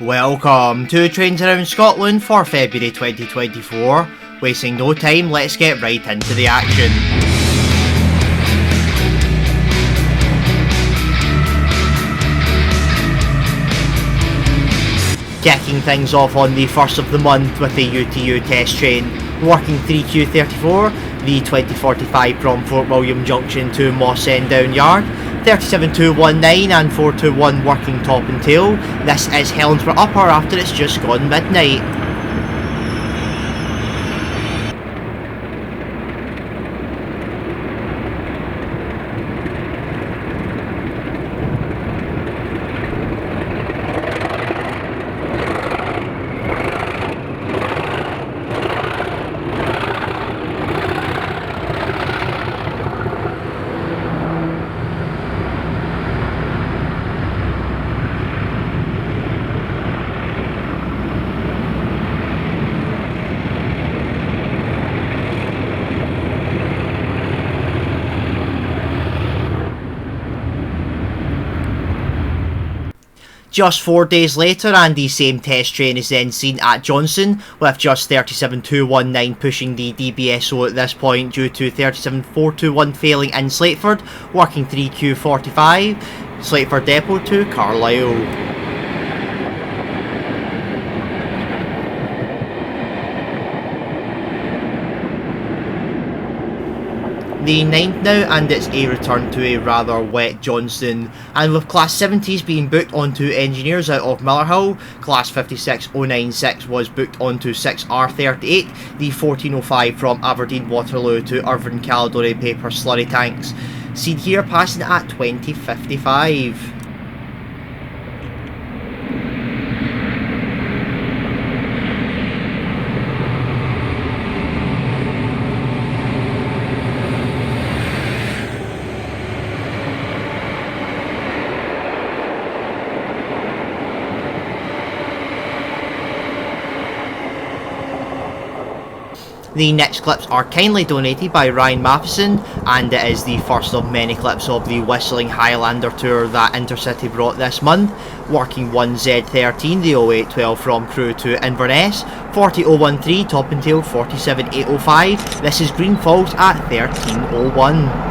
Welcome to Trains Around Scotland for February 2024. Wasting no time, let's get right into the action. Kicking things off on the 1st of the month with the UTU test train, working 3Q34, the 2045 from Fort William Junction to Moss End Down Yard, 37219 and 421 working top and tail. This is Helensburgh Upper after it's just gone midnight. Just 4 days later, and the same test train is then seen at Johnson, with just 37219 pushing the DBSO at this point due to 37421 failing in Slateford, working 3Q45, Slateford Depot to Carlisle. The 9th now, and it's a return to a rather wet Johnston, and with Class 70s being booked onto engineers out of Millerhill, Class 56096 was booked onto 6R38, the 1405 from Aberdeen Waterloo to Irvine Caledonian Paper slurry tanks, seen here passing at 2055. The next clips are kindly donated by Ryan Matheson, and it is the first of many clips of the Whistling Highlander Tour that Intercity brought this month, working 1Z13, the 0812 from Crewe to Inverness, 40013 top and tail 47805, this is Green Falls at 1301.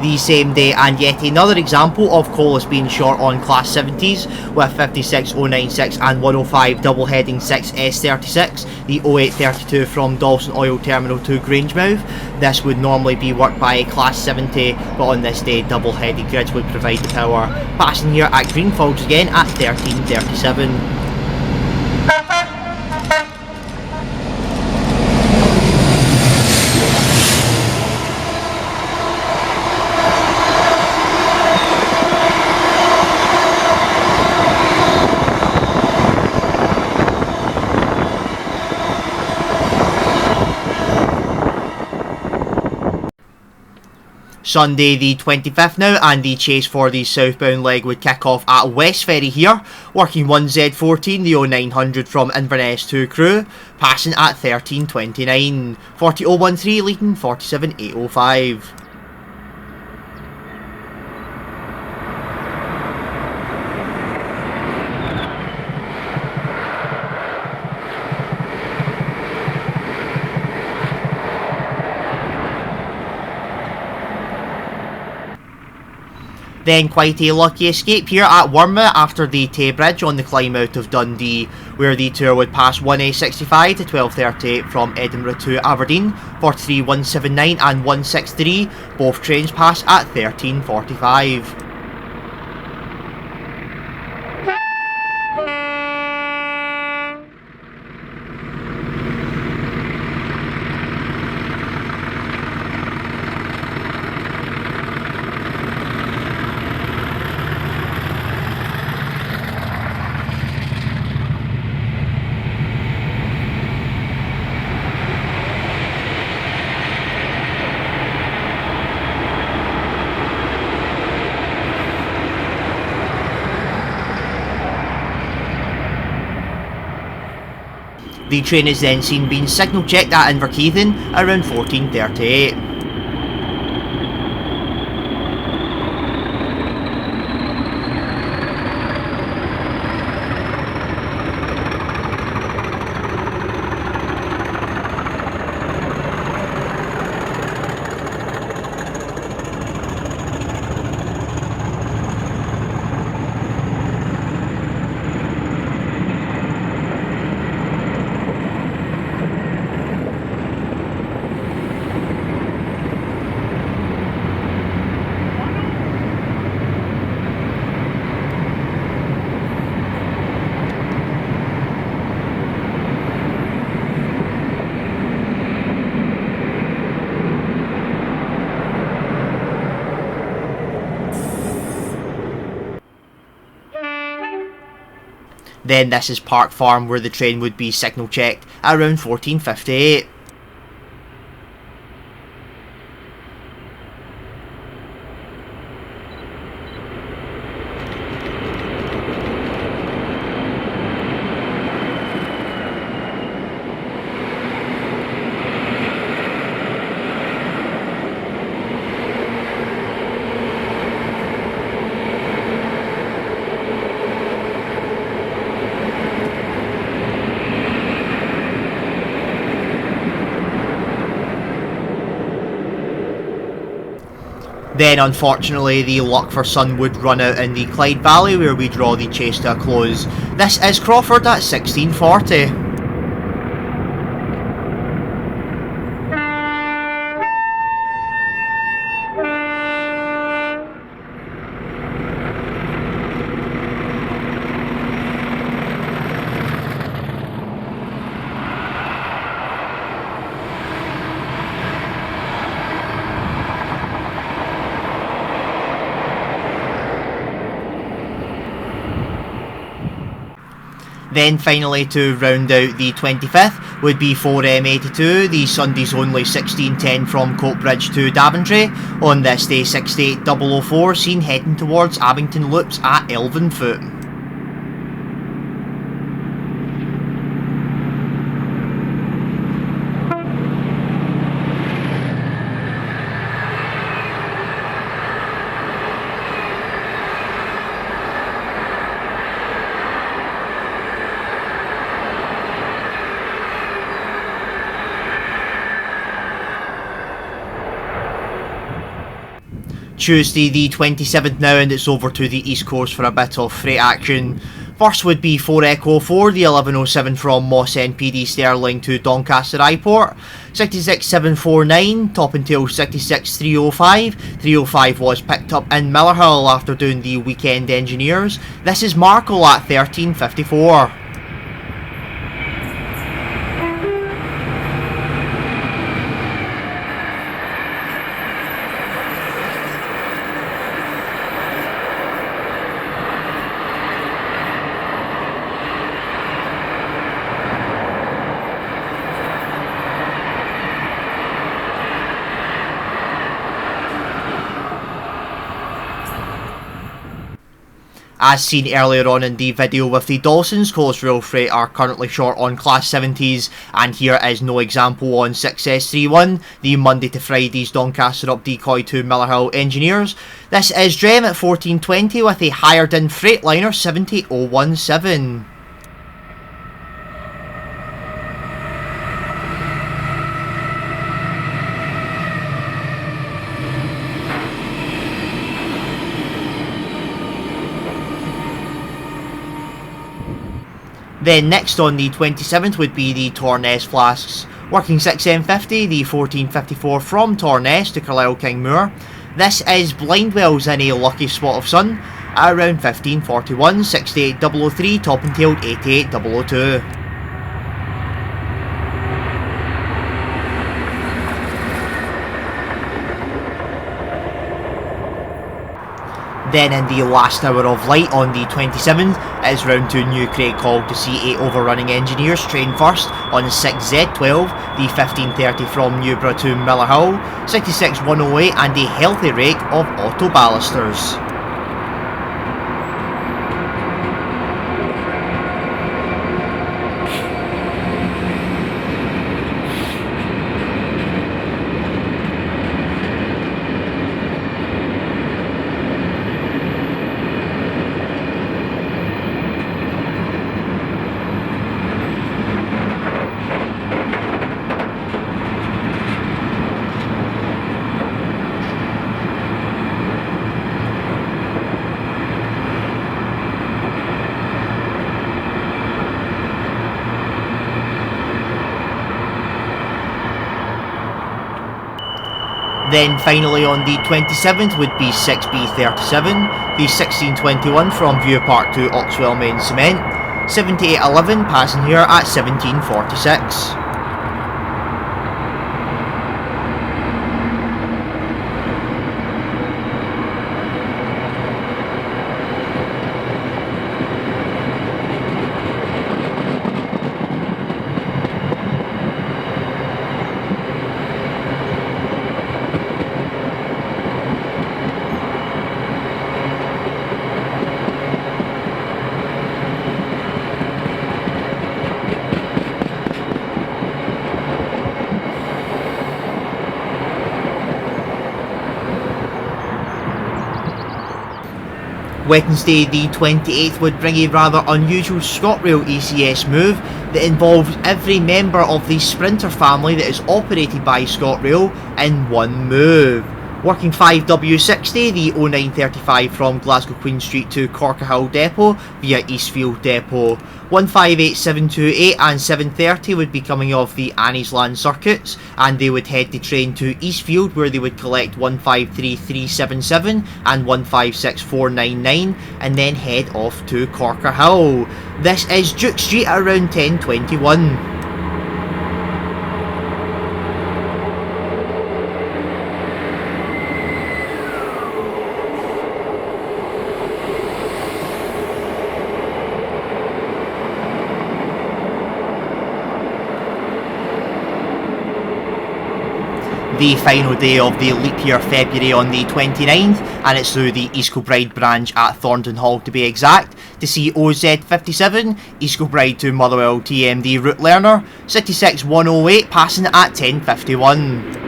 The same day, and yet another example of coal being short on Class 70s with 56096 and 105 double heading 6S36, the 0832 from Dalston Oil Terminal to Grangemouth. This would normally be worked by a Class 70, but on this day double headed grids would provide the power. Passing here at Greenfalls again at 1337. Sunday the 25th now, and the chase for the southbound leg would kick off at Westferry here, working 1Z14, the 0900 from Inverness to Crewe, passing at 1329, 40013 leading 47805. Then quite a lucky escape here at Wormwood after the Tay Bridge on the climb out of Dundee, where the tour would pass 1A65 to 1238 from Edinburgh to Aberdeen, 43179 and 163, both trains pass at 1345. The train is then seen being signal checked at Inverkeithing around 14:38. Then this is Park Farm, where the train would be signal checked at around 14:58. Then unfortunately the luck for Sun would run out in the Clyde Valley, where we draw the chase to a close. This is Crawford at 16:40. Then finally, to round out the 25th, would be 4M82, the Sundays only 1610 from Coatbridge to Daventry. On this day, 68004 seen heading towards Abington Loops at Elvenfoot. Tuesday the 27th now, and it's over to the East Coast for a bit of freight action. First would be 4 Echo 4, the 1107 from Moss NPD Stirling to Doncaster Airport. 66749, top and tail 66305. 305 was picked up in Millerhill after doing the weekend engineers. This is Markle at 1354. As seen earlier on in the video with the Dawson's, Coast Rail Freight are currently short on Class 70s, and here is no example on 6S31, the Monday to Fridays Doncaster up decoy to Millerhill engineers. This is Drem at 1420 with a hired in Freightliner 70017. Then next on the 27th would be the DRS Flasks, working 6M50, the 1454 from Torness to Carlisle Kingmoor. This is Blindwells in a lucky spot of sun at around 1541, 68003, top and tailed 88002. Then in the last hour of light on the 27th, it is round to New Craig Hall to see 8 overrunning engineers train first on 6Z12, the 1530 from Newborough to Millerhill, 66108 and a healthy rake of auto ballasters. Then finally on the 27th would be 6B37, the 1621 from View Park to Oxwell Main Cement, 7811 passing here at 1746. Wednesday the 28th would bring a rather unusual Scotrail ACS move that involves every member of the Sprinter family that is operated by Scotrail in one move. Working 5W60, the 0935 from Glasgow Queen Street to Corkerhill Depot via Eastfield Depot. 158728 and 730 would be coming off the Anniesland circuits, and they would head the train to Eastfield where they would collect 153377 and 156499 and then head off to Corkerhill. This is Duke Street at around 10:21. The final day of the leap year February on the 29th, and it's through the East Kilbride branch at Thornton Hall to be exact, to see OZ57, East Kilbride to Motherwell TMD Freightliner, 66108 passing at 10:51.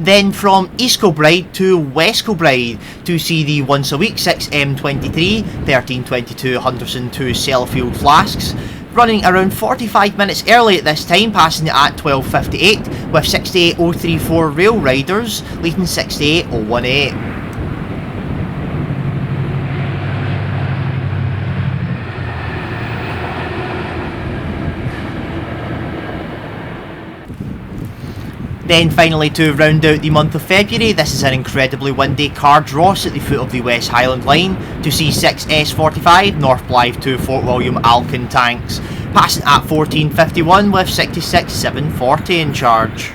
Then from East Kilbride to West Kilbride to see the once a week 6M23 1322 Hunterston to Sellafield Flasks, running around 45 minutes early at this time, passing at 12:58 with 68034 rail riders leading 68018. Then finally, to round out the month of February, this is an incredibly windy Cardross at the foot of the West Highland Line to see 6S45 North Blythe to Fort William Alcan tanks, passing at 14:51 with 66740 in charge.